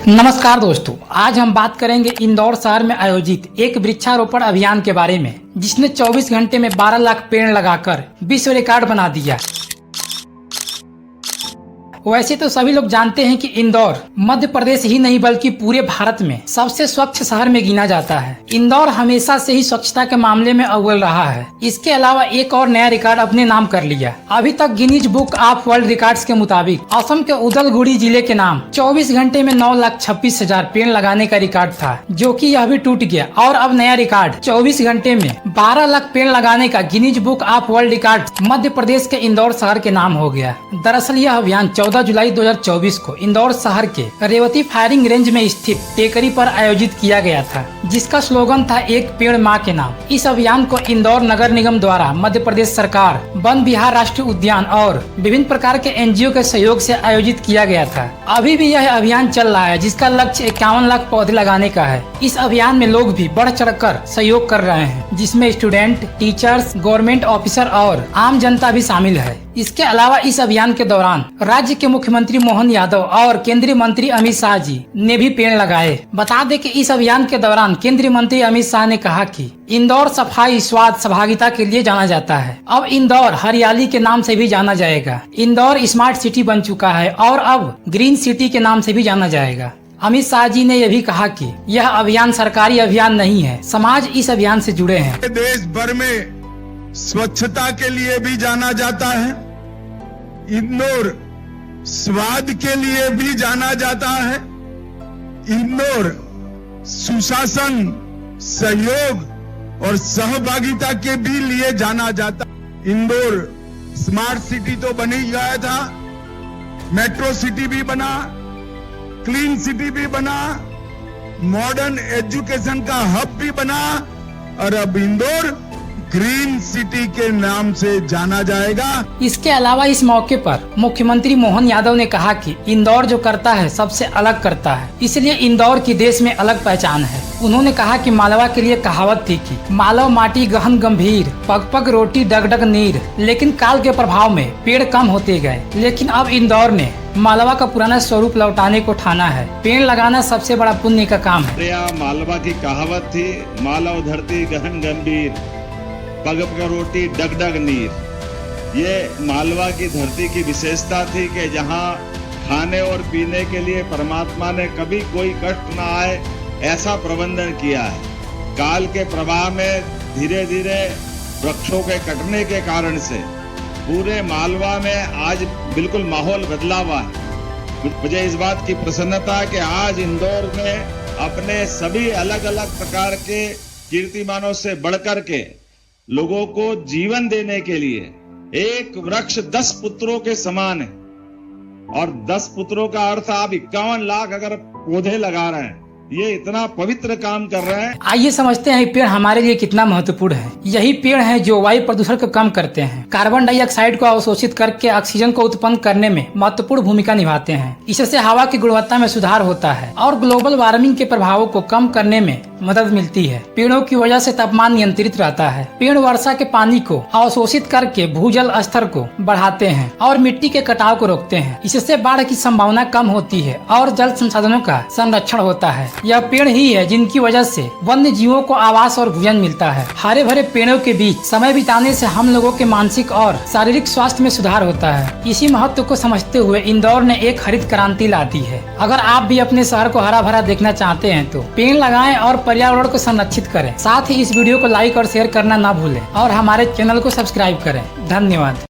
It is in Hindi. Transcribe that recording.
नमस्कार दोस्तों, आज हम बात करेंगे इंदौर शहर में आयोजित एक वृक्षारोपण अभियान के बारे में, जिसने 24 घंटे में 12 लाख पेड़ लगाकर विश्व रिकॉर्ड बना दिया। वैसे तो सभी लोग जानते हैं कि इंदौर मध्य प्रदेश ही नहीं बल्कि पूरे भारत में सबसे स्वच्छ शहर में गिना जाता है। इंदौर हमेशा से ही स्वच्छता के मामले में अव्वल रहा है। इसके अलावा एक और नया रिकॉर्ड अपने नाम कर लिया। अभी तक Guinness book of world records के मुताबिक असम के उदलगुड़ी जिले के नाम 24 घंटे में 9,26,000 पेड़ लगाने का रिकॉर्ड था, जो कि यह भी टूट गया और अब नया रिकॉर्ड 24 घंटे में 12 लाख पेड़ लगाने का Guinness book of world record Madhya Pradesh के इंदौर शहर के नाम हो गया। दरअसल यह अभियान 14 जुलाई 2024 को इंदौर शहर के रेवती फायरिंग रेंज में स्थित टेकरी पर आयोजित किया गया था, जिसका स्लोगन था एक पेड़ माँ के नाम। इस अभियान को इंदौर नगर निगम द्वारा मध्य प्रदेश सरकार, वन विहार राष्ट्रीय उद्यान और विभिन्न प्रकार के एनजीओ के सहयोग से आयोजित किया गया था। अभी भी यह अभियान चल रहा है, जिसका लक्ष्य 51 लाख पौधे लगाने का है। इस अभियान में लोग भी बढ़ चढ़कर सहयोग कर रहे हैं, जिसमें स्टूडेंट, टीचर्स, गवर्नमेंट ऑफिसर और आम जनता भी शामिल है। इसके अलावा इस अभियान के दौरान राज्य के मुख्यमंत्री मोहन यादव और केंद्रीय मंत्री अमित शाह जी ने भी पेड़ लगाए। बता दें कि इस अभियान के दौरान केंद्रीय मंत्री अमित शाह ने कहा कि इंदौर सफाई, स्वाद, सहभागिता के लिए जाना जाता है। अब इंदौर हरियाली के नाम से भी जाना जाएगा। इंदौर स्मार्ट सिटी बन चुका है और अब ग्रीन सिटी के नाम से भी जाना जाएगा। अमित शाह जी ने यह भी कहा कि यह अभियान सरकारी अभियान नहीं है, समाज इस अभियान से जुड़े हैं। देश भर में स्वच्छता के लिए भी जाना जाता है, इंदौर स्वाद के लिए भी जाना जाता है, इंदौर सुशासन, सहयोग और सहभागिता के भी लिए जाना जाता। इंदौर स्मार्ट सिटी तो बन ही गया था, मेट्रो सिटी भी बना, क्लीन सिटी भी बना, मॉडर्न एजुकेशन का हब भी बना और अब इंदौर ग्रीन सिटी के नाम से जाना जाएगा। इसके अलावा इस मौके पर मुख्यमंत्री मोहन यादव ने कहा कि इंदौर जो करता है सबसे अलग करता है, इसलिए इंदौर की देश में अलग पहचान है। उन्होंने कहा कि मालवा के लिए कहावत थी कि मालव माटी गहन गंभीर, पग पग रोटी डग डग नीर, लेकिन काल के प्रभाव में पेड़ कम होते गए। लेकिन अब इंदौर ने मालवा का पुराना स्वरूप लौटाने को ठाना है। पेड़ लगाना सबसे बड़ा पुण्य का काम है। मालवा की कहावत थी, मालव धरती गहन गंभीर, पग पग रोटी डग डग नीर। ये मालवा की धरती की विशेषता थी कि जहाँ खाने और पीने के लिए परमात्मा ने कभी कोई कष्ट न आए ऐसा प्रबंधन किया है। काल के प्रवाह में धीरे धीरे वृक्षों के कटने के कारण से पूरे मालवा में आज बिल्कुल माहौल बदला हुआ है। मुझे इस बात की प्रसन्नता है कि आज इंदौर में अपने सभी अलग अलग प्रकार के कीर्तिमानों से बढ़कर के लोगों को जीवन देने के लिए एक वृक्ष 10 पुत्रों के समान है। और 10 पुत्रों का अर्थ आप 51 लाख अगर पौधे लगा रहे हैं, ये इतना पवित्र काम कर रहे हैं। आइए समझते हैं पेड़ हमारे लिए कितना महत्वपूर्ण है। यही पेड़ हैं जो वायु प्रदूषण को कम करते हैं, कार्बन डाइऑक्साइड को अवशोषित करके ऑक्सीजन को उत्पन्न करने में महत्वपूर्ण भूमिका निभाते हैं। इससे हवा की गुणवत्ता में सुधार होता है और ग्लोबल वार्मिंग के प्रभावों को कम करने में मदद मिलती है। पेड़ों की वजह से तापमान नियंत्रित रहता है। पेड़ वर्षा के पानी को अवशोषित करके भूजल स्तर को बढ़ाते हैं और मिट्टी के कटाव को रोकते हैं। इससे बाढ़ की संभावना कम होती है और जल संसाधनों का संरक्षण होता है। यह पेड़ ही है जिनकी वजह से वन्य जीवों को आवास और भोजन मिलता है। हरे भरे पेड़ों के बीच समय बिताने से हम लोगों के मानसिक और शारीरिक स्वास्थ्य में सुधार होता है। इसी महत्व को समझते हुए इंदौर ने एक हरित क्रांति ला दी है। अगर आप भी अपने शहर को हरा भरा देखना चाहते हैं तो पेड़ लगाएं और पर्यावरण को संरक्षित करें। साथ ही इस वीडियो को लाइक और शेयर करना ना भूलें और हमारे चैनल को सब्सक्राइब करें। धन्यवाद।